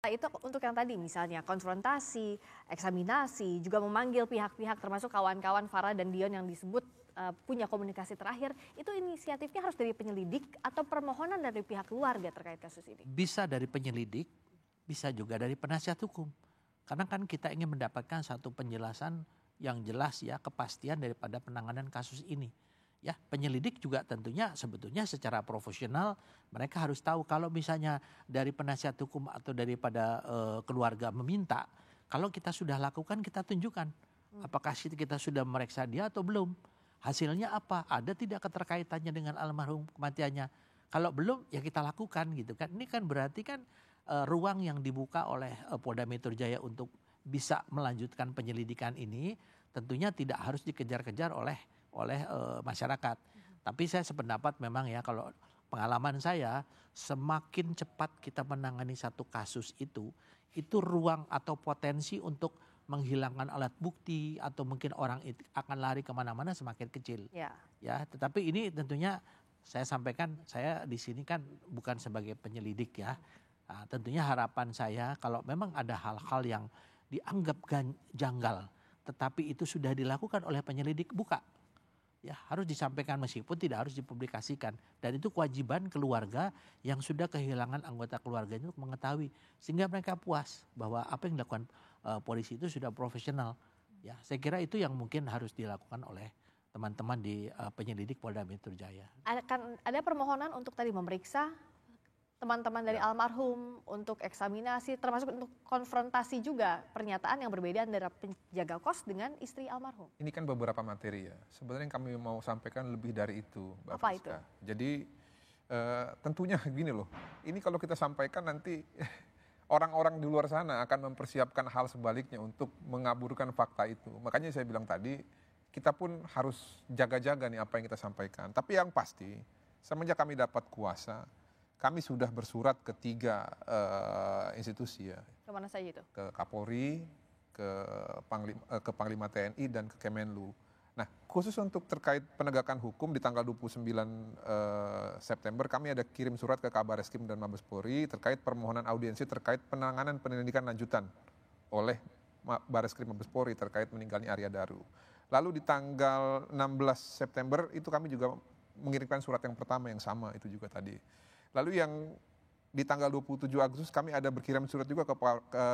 Itu untuk yang tadi misalnya konfrontasi, eksaminasi, juga memanggil pihak-pihak termasuk kawan-kawan Farah dan Dion yang disebut punya komunikasi terakhir, itu inisiatifnya harus dari penyelidik atau permohonan dari pihak keluarga terkait kasus ini? Bisa dari penyelidik, bisa juga dari penasihat hukum. Karena kan kita ingin mendapatkan satu penjelasan yang jelas ya, kepastian daripada penanganan kasus ini. Ya, penyelidik juga tentunya sebetulnya secara profesional mereka harus tahu kalau misalnya dari penasihat hukum atau daripada keluarga meminta, kalau kita sudah lakukan kita tunjukkan apakah kita sudah memeriksa dia atau belum. Hasilnya apa? Ada tidak keterkaitannya dengan almarhum kematiannya? Kalau belum ya kita lakukan gitu kan. Ini kan berarti kan ruang yang dibuka oleh Polda Metro Jaya untuk bisa melanjutkan penyelidikan ini tentunya tidak harus dikejar-kejar oleh masyarakat. Tapi saya sependapat memang ya, kalau pengalaman saya semakin cepat kita menangani satu kasus itu ruang atau potensi untuk menghilangkan alat bukti atau mungkin orang itu akan lari kemana-mana semakin kecil. Ya, tetapi ini tentunya saya sampaikan, saya di sini kan bukan sebagai penyelidik ya. Nah, tentunya harapan saya kalau memang ada hal-hal yang dianggap janggal, tetapi itu sudah dilakukan oleh penyelidik, buka. Ya, harus disampaikan meskipun tidak harus dipublikasikan, dan itu kewajiban keluarga yang sudah kehilangan anggota keluarganya untuk mengetahui sehingga mereka puas bahwa apa yang dilakukan polisi itu sudah profesional. Ya, saya kira itu yang mungkin harus dilakukan oleh teman-teman di penyelidik Polda Metro Jaya. Akan ada permohonan untuk tadi memeriksa teman-teman dari almarhum untuk eksaminasi, termasuk untuk konfrontasi juga pernyataan yang berbeda antara penjaga kos dengan istri almarhum. Ini kan beberapa materi ya. Sebenarnya yang kami mau sampaikan lebih dari itu, Mbak Apa Friska. itu? Jadi tentunya gini loh. Ini kalau kita sampaikan nanti orang-orang di luar sana akan mempersiapkan hal sebaliknya untuk mengaburkan fakta itu. Makanya saya bilang tadi, kita pun harus jaga-jaga nih apa yang kita sampaikan. Tapi yang pasti, semenjak kami dapat kuasa, kami sudah bersurat ke 3 institusi ya. Kemana saja itu? Ke Kapolri, ke Panglima TNI, dan ke Kemenlu. Nah, khusus untuk terkait penegakan hukum di tanggal 29 September, kami ada kirim surat ke Kabar Eskrim dan Mabes Polri terkait permohonan audiensi terkait penanganan penyelidikan lanjutan oleh Bareskrim Mabes Polri terkait meninggalnya Arya Daru. Lalu di tanggal 16 September itu kami juga mengirimkan surat yang pertama yang sama itu juga tadi. Lalu yang di tanggal 27 Agustus kami ada berkirim surat juga ke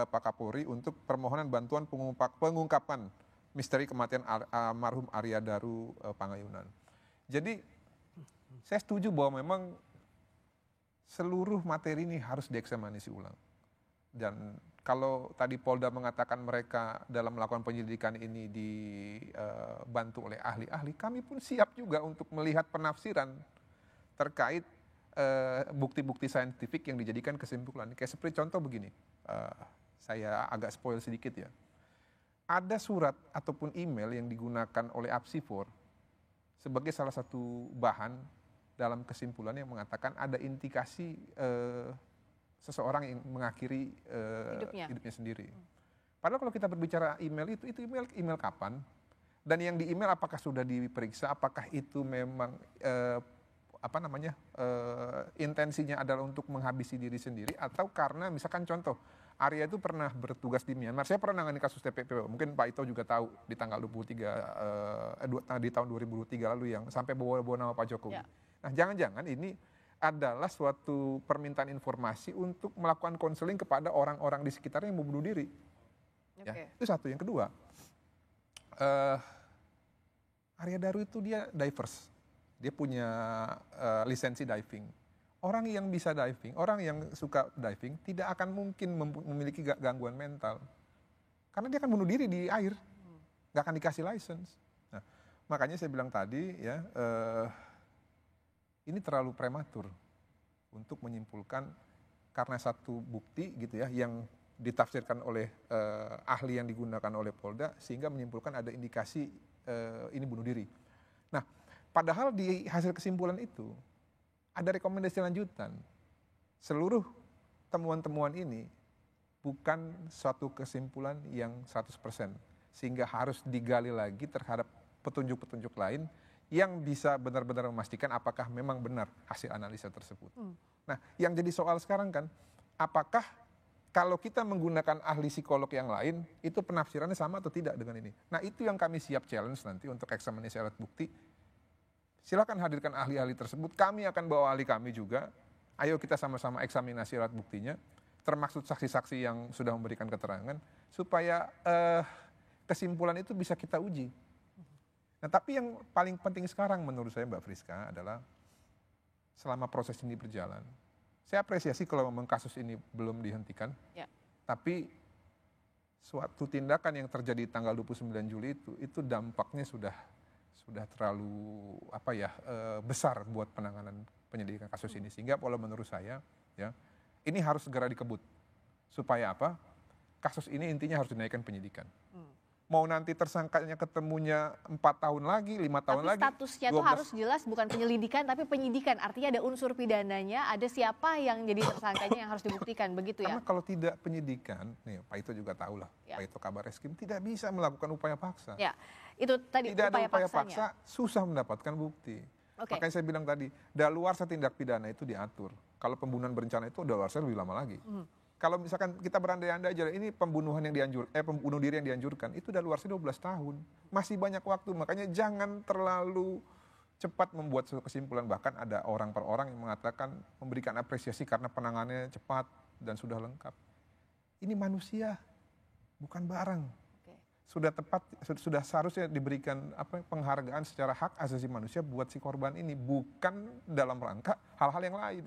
Pak Kapolri untuk permohonan bantuan pengungkapan misteri kematian almarhum Arya Daru Pangayunan. Jadi saya setuju bahwa memang seluruh materi ini harus dieksaminasi ulang. Dan kalau tadi Polda mengatakan mereka dalam melakukan penyelidikan ini dibantu oleh ahli-ahli, kami pun siap juga untuk melihat penafsiran terkait bukti-bukti saintifik yang dijadikan kesimpulan. Kayak seperti contoh begini, saya agak spoil sedikit ya. Ada surat ataupun email yang digunakan oleh Apsifor sebagai salah satu bahan dalam kesimpulan yang mengatakan ada indikasi seseorang yang mengakhiri hidupnya sendiri. Padahal kalau kita berbicara email itu email kapan? Dan yang di email apakah sudah diperiksa? Apakah itu memang intensinya adalah untuk menghabisi diri sendiri, atau karena misalkan contoh Arya itu pernah bertugas di Myanmar. Saya pernah nangani kasus TPP, mungkin Pak Ito juga tahu di tanggal 23 di tahun 2023 lalu yang sampai bawa-bawa nama Pak Jokowi. Nah, jangan-jangan ini adalah suatu permintaan informasi untuk melakukan konseling kepada orang-orang di sekitarnya yang mau bunuh diri. Ya, itu satu. Yang kedua, Arya Daru itu dia divers. Dia punya lisensi diving. Orang yang bisa diving, orang yang suka diving tidak akan mungkin memiliki gangguan mental. Karena dia akan bunuh diri di air. Gak akan dikasih license. Nah, makanya saya bilang tadi ya, ini terlalu prematur untuk menyimpulkan karena satu bukti gitu ya yang ditafsirkan oleh ahli yang digunakan oleh Polda sehingga menyimpulkan ada indikasi ini bunuh diri. Nah, padahal di hasil kesimpulan itu ada rekomendasi lanjutan. Seluruh temuan-temuan ini bukan suatu kesimpulan yang 100%. Sehingga harus digali lagi terhadap petunjuk-petunjuk lain yang bisa benar-benar memastikan apakah memang benar hasil analisa tersebut. Nah, yang jadi soal sekarang kan, apakah Kalau kita menggunakan ahli psikolog yang lain, itu penafsirannya sama atau tidak dengan ini. Nah itu yang kami siap challenge nanti untuk eksaminasi alat bukti. Silakan hadirkan ahli-ahli tersebut, kami akan bawa ahli kami juga. Ayo kita sama-sama eksaminasi alat buktinya, termasuk saksi-saksi yang sudah memberikan keterangan, supaya kesimpulan itu bisa kita uji. Nah tapi yang paling penting sekarang menurut saya Mbak Friska adalah selama proses ini berjalan, saya apresiasi kalau memang kasus ini belum dihentikan, tapi suatu tindakan yang terjadi tanggal 29 Juli itu dampaknya sudah terlalu besar buat penanganan penyelidikan kasus ini. Sehingga kalau menurut saya ya ini harus segera dikebut. Supaya apa? Kasus ini intinya harus dinaikkan penyidikan. Mau nanti tersangkanya ketemunya 4 tahun lagi, 5 tahun lagi. Tapi statusnya itu harus jelas bukan penyelidikan tapi penyidikan. Artinya ada unsur pidananya, ada siapa yang jadi tersangkanya yang harus dibuktikan, begitu ya? Karena kalau tidak penyidikan, nih Pak Ito juga tahu lah, Pak Ito Kabareskrim tidak bisa melakukan upaya paksa. Ya, itu tadi tidak ada upaya paksanya. paksa, susah mendapatkan bukti. Makanya saya bilang tadi, daluarsa tindak pidana itu diatur. Kalau pembunuhan berencana itu daluarsa lebih lama lagi. Kalau misalkan kita berandai-andai aja, ini pembunuhan yang pembunuh diri yang dianjurkan, itu daluarsa 12 tahun. Masih banyak waktu, makanya jangan terlalu cepat membuat suatu kesimpulan. Bahkan ada orang per orang yang mengatakan memberikan apresiasi karena penanganannya cepat dan sudah lengkap. Ini manusia, bukan barang. Sudah tepat, sudah seharusnya diberikan penghargaan secara hak asasi manusia buat si korban ini, bukan dalam rangka hal-hal yang lain.